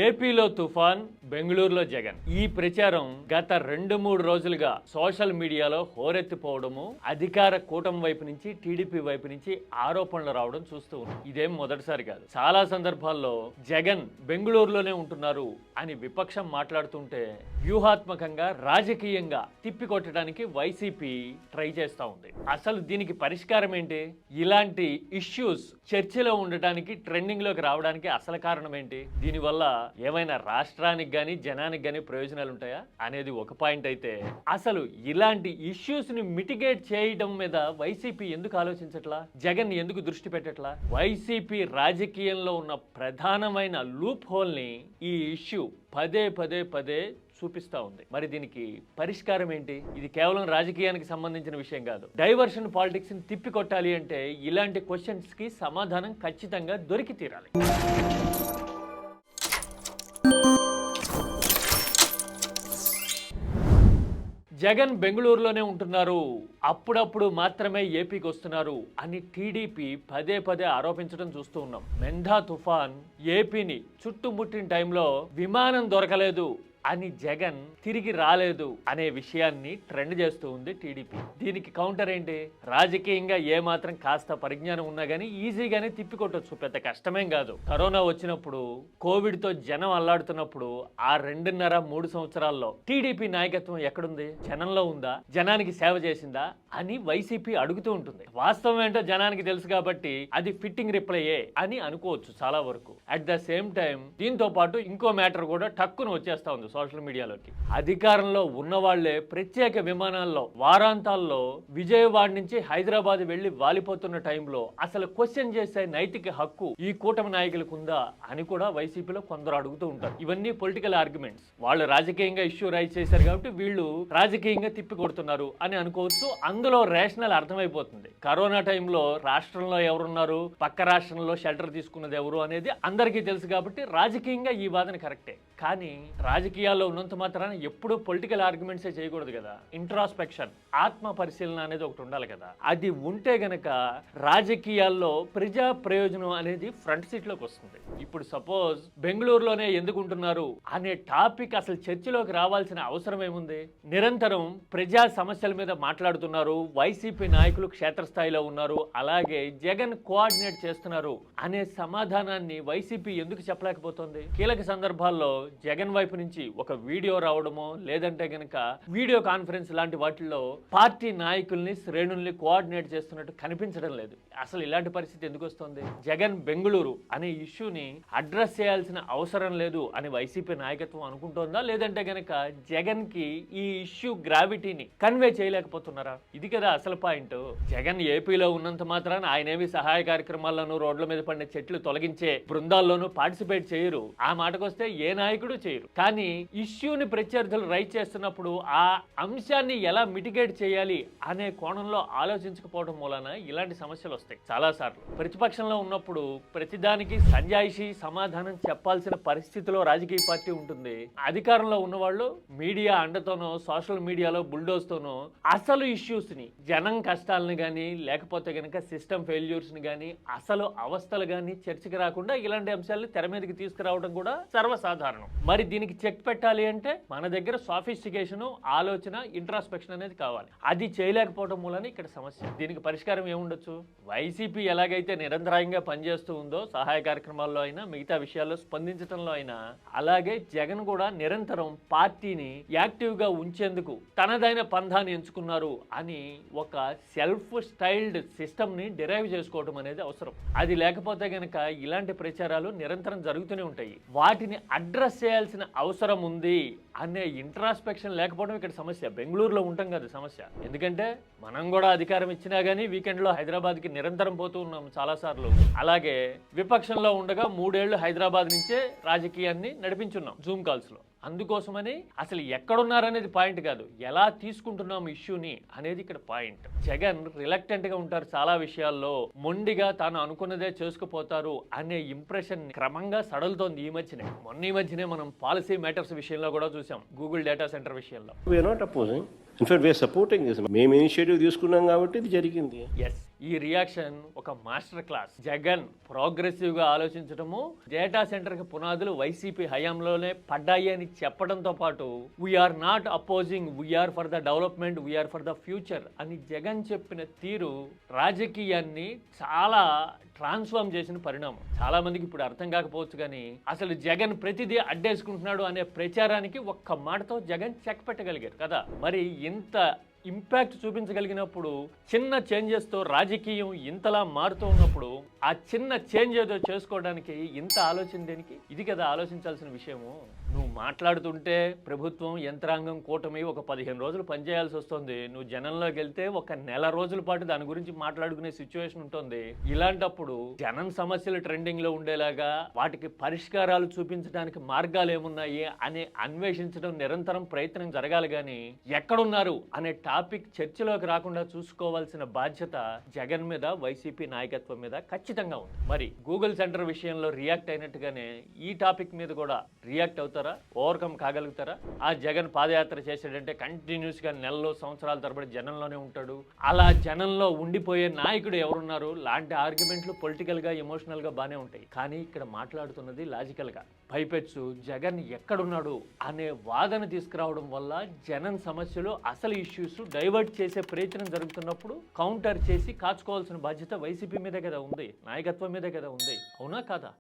ఏపీలో తుఫాన్, బెంగళూరులో జగన్. ఈ ప్రచారం గత 2-3 రోజులుగా సోషల్ మీడియాలో హోరెత్తిపోవడము, అధికార కూటమి వైపు నుంచి, టీడీపీ వైపు నుంచి ఆరోపణలు రావడం చూస్తూ ఉన్నాం. ఇదేం మొదటిసారి కాదు. చాలా సందర్భాల్లో జగన్ బెంగళూరులోనే ఉంటున్నారు అని విపక్షం మాట్లాడుతుంటే వ్యూహాత్మకంగా, రాజకీయంగా తిప్పికొట్టడానికి వైసీపీ ట్రై చేస్తూ ఉంది. అసలు దీనికి పరిష్కారం ఏంటి? ఇలాంటి ఇష్యూస్ చర్చలో ఉండటానికి, ట్రెండింగ్ లోకి రావడానికి అసలు కారణం ఏంటి? దీనివల్ల ఏమైనా రాష్ట్రానికి గానీ, జనానికి గానీ ప్రయోజనాలు ఉంటాయా అనేది ఒక పాయింట్ అయితే, అసలు ఇలాంటి ఇష్యూస్ ని మిటిగేట్ చేయడం మీద వైసీపీ ఎందుకు ఆలోచించట్లా? జగన్ ఎందుకు దృష్టి పెట్టట్లా? వైసీపీ రాజకీయంలో ఉన్న ప్రధానమైన లూప్ హోల్ ని ఈ ఇష్యూ పదే చూపిస్తా ఉంది. మరి దీనికి పరిష్కారం ఏంటి? ఇది కేవలం రాజకీయానికి సంబంధించిన విషయం కాదు. డైవర్షన్ పాలిటిక్స్ ని తిప్పికొట్టాలి అంటే ఇలాంటి క్వశ్చన్స్ కి సమాధానం ఖచ్చితంగా దొరికి తీరాలి. జగన్ బెంగళూరులోనే ఉంటున్నారు, అప్పుడప్పుడు మాత్రమే ఏపీకి వస్తున్నారు అని టీడీపీ పదే ఆరోపించడం చూస్తూ ఉన్నాం. మెంధా తుఫాన్ ఏపీని చుట్టుముట్టిన టైంలో విమానం దొరకలేదు అని జగన్ తిరిగి రాలేదు అనే విషయాన్ని ట్రెండ్ చేస్తూ ఉంది టీడీపీ. దీనికి కౌంటర్ ఏంటి? రాజకీయంగా ఏమాత్రం కాస్త పరిజ్ఞానం ఉన్నా గానీ ఈజీగానే తిప్పికొట్టొచ్చు, పెద్ద కష్టమేం కాదు. కరోనా వచ్చినప్పుడు, కోవిడ్ తో జనం అల్లాడుతున్నప్పుడు ఆ 2.5-3 సంవత్సరాల్లో టీడీపీ నాయకత్వం ఎక్కడుంది? జనంలో ఉందా? జనానికి సేవ చేసిందా అని వైసీపీ అడుగుతూ ఉంటుంది. వాస్తవం ఏంటో జనానికి తెలుసు కాబట్టి అది ఫిట్టింగ్ రిప్లైయే అని అనుకోవచ్చు చాలా వరకు. అట్ ద సేమ్ టైం దీంతో పాటు ఇంకో మ్యాటర్ కూడా టక్కును వచ్చేస్తా ఉంది సోషల్ మీడియాలోకి. అధికారంలో ఉన్న వాళ్లే ప్రత్యేక విమానాల్లో వారాంతాల్లో విజయవాడ నుంచి హైదరాబాద్ వెళ్లి వాలిపోతున్న టైంలో అసలు క్వశ్చన్ చేసే నైతిక హక్కు ఈ కూటమి నాయకులకు ఉందా అని కూడా వైసీపీలో కొందరు అడుగుతూ ఉంటారు. ఇవన్నీ పొలిటికల్ ఆర్గ్యుమెంట్స్. వాళ్ళు రాజకీయంగా ఇష్యూ రైజ్ చేశారు కాబట్టి వీళ్ళు రాజకీయంగా తిప్పి కొడుతున్నారు అని అనుకోవచ్చు. అందులో రేషనల్ అర్థమైపోతుంది. కరోనా టైంలో రాష్ట్రంలో ఎవరున్నారు, పక్క రాష్ట్రంలో షెల్టర్ తీసుకున్నది ఎవరు అనేది అందరికీ తెలుసు కాబట్టి రాజకీయంగా ఈ వాదన కరెక్టే. కానీ రాజకీయాల్లో ఉన్నంత మాత్రాన ఎప్పుడూ పొలిటికల్ ఆర్గ్యుమెంట్సే చేయకూడదు కదా. ఇంట్రాస్పెక్షన్, ఆత్మ పరిశీలన అనేది ఒకటి ఉండాలి కదా. అది ఉంటే గనక రాజకీయాల్లో ప్రజా ప్రయోజనం అనేది ఫ్రంట్ సీట్ లోకి వస్తుంది. ఇప్పుడు సపోజ్ బెంగళూరులోనే ఎందుకు ఉంటున్నారు అనే టాపిక్ అసలు చర్చలోకి రావాల్సిన అవసరం ఏముంది? నిరంతరం ప్రజా సమస్యల మీద మాట్లాడుతున్నారు, వైసీపీ నాయకులు క్షేత్రస్థాయిలో ఉన్నారు, అలాగే జగన్ కోఆర్డినేట్ చేస్తున్నారు అనే సమాధానాన్ని వైసీపీ ఎందుకు చెప్పలేకపోతుంది? కీలక సందర్భాల్లో జగన్ వైపు నుంచి ఒక వీడియో రావడమో లేదంటే గనక వీడియో కాన్ఫరెన్స్ లాంటి వాటిల్లో పార్టీ నాయకుల్ని, శ్రేణుల్ని కోఆర్డినేట్ చేస్తున్నట్టు కనిపించడం లేదు. అసలు ఇలాంటి పరిస్థితి ఎందుకు వస్తుంది? జగన్ బెంగళూరు అనే ఇష్యూని అడ్రస్ చేయాల్సిన అవసరం లేదు అని వైసీపీ నాయకత్వం అనుకుంటోందా? లేదంటే గనక జగన్ కి ఈ ఇష్యూ గ్రావిటీని కన్వే చేయలేకపోతున్నారా? ఇది కదా అసలు పాయింట్. జగన్ ఏపీలో ఉన్నంత మాత్రాన ఆయనేమి సహాయ కార్యక్రమాల్లోనూ, రోడ్ల మీద పడిన చెట్లు తొలగించే బృందాల్లోనూ పార్టిసిపేట్ చేయరు. ఆ మాటకొస్తే ఏ నాయకుడు చేయరు. కానీ ఇష్యూని ప్రత్యర్థులు రైజ్ చేస్తున్నప్పుడు ఆ అంశాన్ని ఎలా మిటిగేట్ చేయాలి అనే కోణంలో ఆలోచించకపోవడం మూలన ఇలాంటి సమస్యలు వస్తాయి. చాలా సార్లు ప్రతిపక్షంలో ఉన్నప్పుడు ప్రతిదానికి సంజాయిషీ సమాధానం చెప్పాల్సిన పరిస్థితిలో రాజకీయ పార్టీ ఉంటుంది. అధికారంలో ఉన్నవాళ్ళు మీడియా అండతోనో, సోషల్ మీడియాలో బుల్డోస్ తోనో అసలు ఇష్యూస్ ని, జనం కష్టాలను గానీ లేకపోతే గనక సిస్టమ్ ఫెయిల్యూర్స్ ని గానీ, అసలు అవస్థలు గానీ చర్చకి రాకుండా ఇలాంటి అంశాలను తెర మీదకి తీసుకురావడం కూడా సర్వసాధారణం. మరి దీనికి చెక్ పెట్టాలి అంటే మన దగ్గర సాఫిస్టికేషన్, ఆలోచన, ఇంట్రాస్పెక్షన్ అనేది కావాలి. అది చేయలేకపోవడం మూలన ఇక్కడ సమస్య. దీనికి పరిష్కారం ఏముండొచ్చు? వైసీపీ ఎలాగైతే నిరంతరాయంగా పనిచేస్తూ ఉందో సహాయ కార్యక్రమాల్లో అయినా, మిగతా విషయాల్లో స్పందించడంలో అయినా, అలాగే జగన్ కూడా నిరంతరం పార్టీని యాక్టివ్ గా ఉంచేందుకు తనదైన పంధాన్ని ఎంచుకున్నారు అని ఒక సెల్ఫ్ స్టైల్డ్ సిస్టమ్ ని డిరైవ్ చేసుకోవడం అనేది అవసరం. అది లేకపోతే గనక ఇలాంటి ప్రచారాలు నిరంతరం జరుగుతూనే ఉంటాయి. వాటిని అడ్రస్ చేయాల్సిన అవసరం ఉంది అనే ఇంట్రాస్పెక్షన్ లేకపోవడం ఇక్కడ సమస్య. బెంగళూరులో ఉంటాం కదా సమస్య. ఎందుకంటే మనం కూడా అధికారం ఇచ్చినా గానీ వీకెండ్ లో హైదరాబాద్ కి నిరంతరం పోతూ ఉన్నాం చాలా సార్లు. అలాగే విపక్షంలో ఉండగా 3 ఏళ్లు హైదరాబాద్ నుంచే రాజకీయాన్ని నడిపించున్నాం జూమ్ కాల్స్ లో. అందుకోసమని అసలు ఎక్కడున్నారనేది పాయింట్ కాదు, ఎలా తీసుకుంటున్నాం ఇష్యూని అనేది ఇక్కడ పాయింట్. జగన్ రిలక్టెంట్ గా ఉంటారు చాలా విషయాల్లో, మొండిగా తాను అనుకున్నదే చేసుకుపోతారు అనే ఇంప్రెషన్ క్రమంగా సడలుతోంది ఈ మధ్యనే మనం పాలసీ మ్యాటర్స్ విషయంలో కూడా చూసాం, గూగుల్ డేటా సెంటర్ విషయంలో. In fact we are supporting this. మేము ఇనిషియేటివ్ తీసుకున్నాం కాబట్టి ఇది జరిగింది. ఎస్, ఈ రియాక్షన్ ఒక మాస్టర్ క్లాస్. జగన్ ప్రోగ్రెసివ్ గా ఆలోచించడము, డేటా సెంటర్ కి పునాదులు వైసీపీ హయాంలోనే పడ్డాయి అని చెప్పడంతో పాటు we are not opposing, we are for the development, we are for the future అని జగన్ చెప్పిన తీరు రాజకీయాన్ని చాలా ట్రాన్స్ఫార్మ్ చేసిన పరిణామం. చాలా మందికి ఇప్పుడు అర్థం కాకపోవచ్చు, కానీ అసలు జగన్ ప్రతిదీ అడ్డేసుకుంటున్నాడు అనే ప్రచారానికి ఒక్క మాటతో జగన్ చెక్ పెట్టగలిగారు కదా. మరి ఇంత ఇంపాక్ట్ చూపించగలిగినప్పుడు, చిన్న చేంజెస్తో రాజకీయం ఇంతలా మారుతూ ఉన్నప్పుడు ఆ చిన్న చేంజ్ ఏదో చేసుకోవడానికి ఇంత ఆలోచన దేనికి? ఇది కదా ఆలోచించాల్సిన విషయము. నువ్వు మాట్లాడుతుంటే ప్రభుత్వం, యంత్రాంగం, కూటమి ఒక 15 రోజులు పనిచేయాల్సి వస్తుంది. నువ్వు జనంలోకి వెళ్తే ఒక నెల రోజుల పాటు దాని గురించి మాట్లాడుకునే సిచ్యువేషన్ ఉంటుంది. ఇలాంటప్పుడు జనం సమస్యలు ట్రెండింగ్ లో ఉండేలాగా, వాటికి పరిష్కారాలు చూపించడానికి మార్గాలు ఏమున్నాయి అని అన్వేషించడం నిరంతరం ప్రయత్నం జరగాలి. కానీ ఎక్కడున్నారు అనే టాపిక్ చర్చలోకి రాకుండా చూసుకోవాల్సిన బాధ్యత జగన్ మీద, వైసీపీ నాయకత్వం మీద ఖచ్చితంగా ఉంది. మరి గూగుల్ సెంటర్ విషయంలో రియాక్ట్ అయినట్టుగానే ఈ టాపిక్ మీద కూడా రియాక్ట్ అవుతారా? ఓవర్కమ్ కాగలుగుతారా? ఆ జగన్ పాదయాత్ర చేసాడంటే కంటిన్యూస్ గా నెలలు, సంవత్సరాల తరబడి జనంలోనే ఉంటాడు. అలా జనంలో ఉండిపోయే నాయకుడు ఎవరున్నారు? లాంటి ఆర్గ్యుమెంట్లు పొలిటికల్ గా, ఎమోషనల్ గా బానే ఉంటాయి. కానీ ఇక్కడ మాట్లాడుతున్నది లాజికల్ గా. పైపెచ్చు జగన్ ఎక్కడున్నాడు అనే వాదన తీసుకురావడం వల్ల జనం సమస్యలు, అసలు ఇష్యూస్ డైవర్ట్ చేసే ప్రయత్నం జరుగుతున్నప్పుడు కౌంటర్ చేసి కాచుకోవాల్సిన బాధ్యత వైసీపీ మీదే కదా ఉంది, నాయకత్వం మీదే కదా ఉంది. అవునా కాదా?